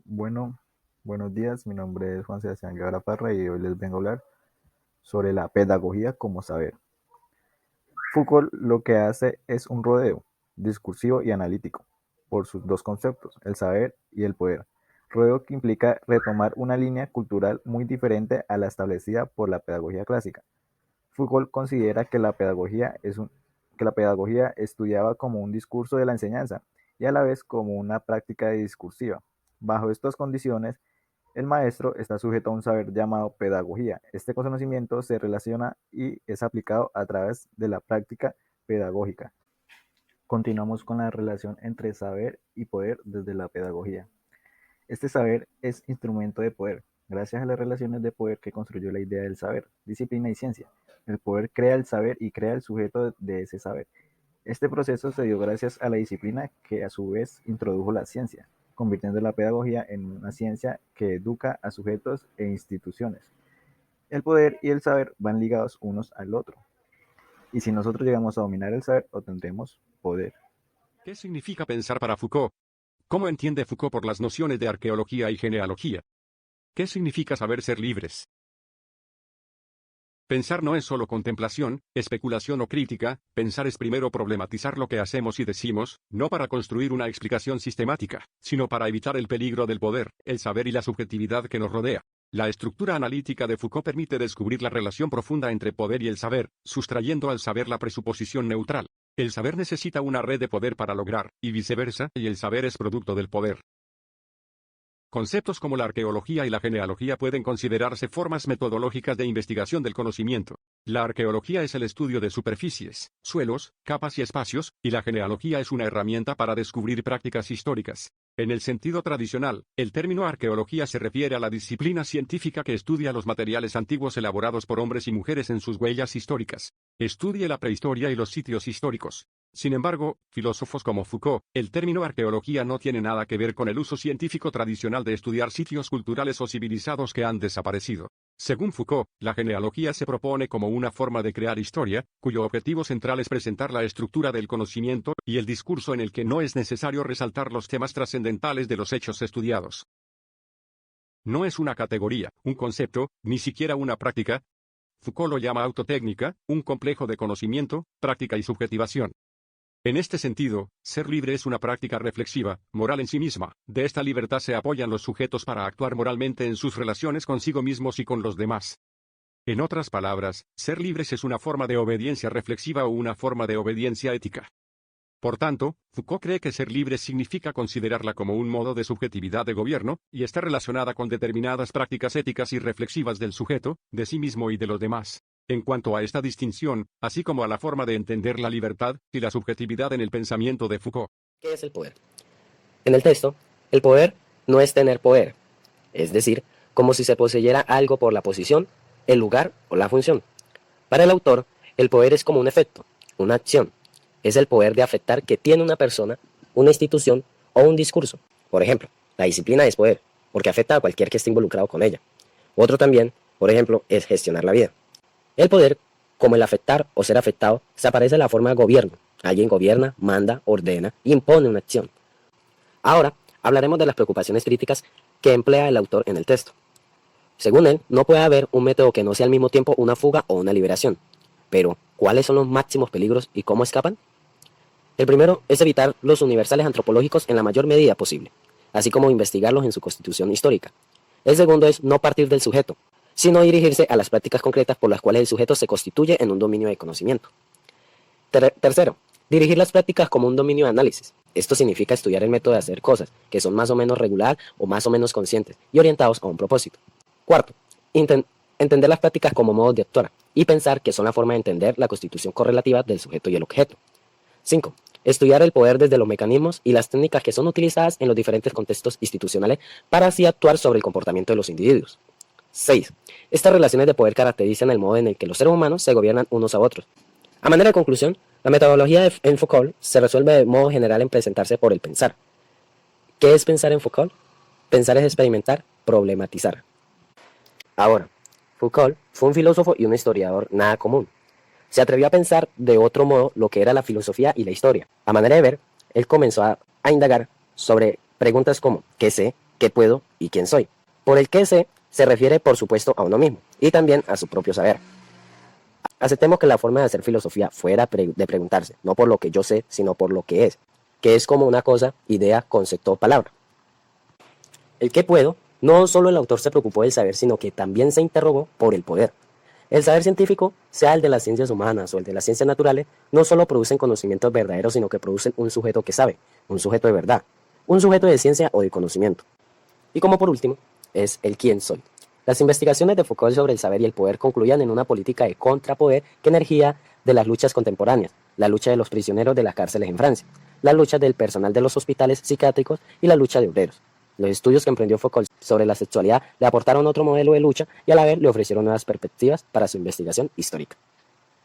Bueno, buenos días, mi nombre es Juan Sebastián Guevara Parra y hoy les vengo a hablar sobre la pedagogía como saber. Foucault lo que hace es un rodeo discursivo y analítico por sus dos conceptos, el saber y el poder. Rodeo que implica retomar una línea cultural muy diferente a la establecida por la pedagogía clásica. Foucault considera que la pedagogía estudiaba como un discurso de la enseñanza y a la vez como una práctica discursiva. Bajo estas condiciones, el maestro está sujeto a un saber llamado pedagogía. Este conocimiento se relaciona y es aplicado a través de la práctica pedagógica. Continuamos con la relación entre saber y poder desde la pedagogía. Este saber es instrumento de poder, gracias a las relaciones de poder que construyó la idea del saber, disciplina y ciencia. El poder crea el saber y crea el sujeto de ese saber. Este proceso se dio gracias a la disciplina que a su vez introdujo la ciencia, convirtiendo la pedagogía en una ciencia que educa a sujetos e instituciones. El poder y el saber van ligados unos al otro. Y si nosotros llegamos a dominar el saber, obtendremos poder. ¿Qué significa pensar para Foucault? ¿Cómo entiende Foucault por las nociones de arqueología y genealogía? ¿Qué significa saber ser libres? Pensar no es solo contemplación, especulación o crítica, pensar es primero problematizar lo que hacemos y decimos, no para construir una explicación sistemática, sino para evitar el peligro del poder, el saber y la subjetividad que nos rodea. La estructura analítica de Foucault permite descubrir la relación profunda entre poder y el saber, sustrayendo al saber la presuposición neutral. El saber necesita una red de poder para lograr, y viceversa, y el saber es producto del poder. Conceptos como la arqueología y la genealogía pueden considerarse formas metodológicas de investigación del conocimiento. La arqueología es el estudio de superficies, suelos, capas y espacios, y la genealogía es una herramienta para descubrir prácticas históricas. En el sentido tradicional, el término arqueología se refiere a la disciplina científica que estudia los materiales antiguos elaborados por hombres y mujeres en sus huellas históricas. Estudia la prehistoria y los sitios históricos. Sin embargo, filósofos como Foucault, el término arqueología no tiene nada que ver con el uso científico tradicional de estudiar sitios culturales o civilizados que han desaparecido. Según Foucault, la genealogía se propone como una forma de crear historia, cuyo objetivo central es presentar la estructura del conocimiento y el discurso en el que no es necesario resaltar los temas trascendentales de los hechos estudiados. No es una categoría, un concepto, ni siquiera una práctica. Foucault lo llama autotécnica, un complejo de conocimiento, práctica y subjetivación. En este sentido, ser libre es una práctica reflexiva, moral en sí misma. De esta libertad se apoyan los sujetos para actuar moralmente en sus relaciones consigo mismos y con los demás. En otras palabras, ser libres es una forma de obediencia reflexiva o una forma de obediencia ética. Por tanto, Foucault cree que ser libre significa considerarla como un modo de subjetividad de gobierno, y está relacionada con determinadas prácticas éticas y reflexivas del sujeto, de sí mismo y de los demás. En cuanto a esta distinción, así como a la forma de entender la libertad y la subjetividad en el pensamiento de Foucault. ¿Qué es el poder? En el texto, el poder no es tener poder, es decir, como si se poseyera algo por la posición, el lugar o la función. Para el autor, el poder es como un efecto, una acción. Es el poder de afectar que tiene una persona, una institución o un discurso. Por ejemplo, la disciplina es poder, porque afecta a cualquier que esté involucrado con ella. Otro también, por ejemplo, es gestionar la vida. El poder, como el afectar o ser afectado, se aparece en la forma de gobierno. Alguien gobierna, manda, ordena, impone una acción. Ahora, hablaremos de las preocupaciones críticas que emplea el autor en el texto. Según él, no puede haber un método que no sea al mismo tiempo una fuga o una liberación. Pero, ¿cuáles son los máximos peligros y cómo escapan? El primero es evitar los universales antropológicos en la mayor medida posible, así como investigarlos en su constitución histórica. El segundo es no partir del sujeto, sino dirigirse a las prácticas concretas por las cuales el sujeto se constituye en un dominio de conocimiento. Tercero, dirigir las prácticas como un dominio de análisis. Esto significa estudiar el método de hacer cosas, que son más o menos regular o más o menos conscientes y orientados a un propósito. Cuarto, entender las prácticas como modos de actuar y pensar que son la forma de entender la constitución correlativa del sujeto y el objeto. 5. Estudiar el poder desde los mecanismos y las técnicas que son utilizadas en los diferentes contextos institucionales para así actuar sobre el comportamiento de los individuos. 6. Estas relaciones de poder caracterizan el modo en el que los seres humanos se gobiernan unos a otros. A manera de conclusión, la metodología en Foucault se resuelve de modo general en presentarse por el pensar. ¿Qué es pensar en Foucault? Pensar es experimentar, problematizar. Ahora, Foucault fue un filósofo y un historiador nada común. Se atrevió a pensar de otro modo lo que era la filosofía y la historia. A manera de ver, él comenzó a indagar sobre preguntas como ¿qué sé? qué puedo y quién soy. Por el qué sé se refiere, por supuesto, a uno mismo y también a su propio saber. Aceptemos que la forma de hacer filosofía fuera de preguntarse, no por lo que yo sé, sino por lo que es como una cosa, idea, concepto o palabra. El qué puedo, no solo el autor se preocupó del saber, sino que también se interrogó por el poder. El saber científico, sea el de las ciencias humanas o el de las ciencias naturales, no solo producen conocimientos verdaderos, sino que producen un sujeto que sabe, un sujeto de verdad, un sujeto de ciencia o de conocimiento. Y como por último, es el quién soy. Las investigaciones de Foucault sobre el saber y el poder concluían en una política de contrapoder que emergía de las luchas contemporáneas, la lucha de los prisioneros de las cárceles en Francia, la lucha del personal de los hospitales psiquiátricos y la lucha de obreros. Los estudios que emprendió Foucault sobre la sexualidad le aportaron otro modelo de lucha y a la vez le ofrecieron nuevas perspectivas para su investigación histórica.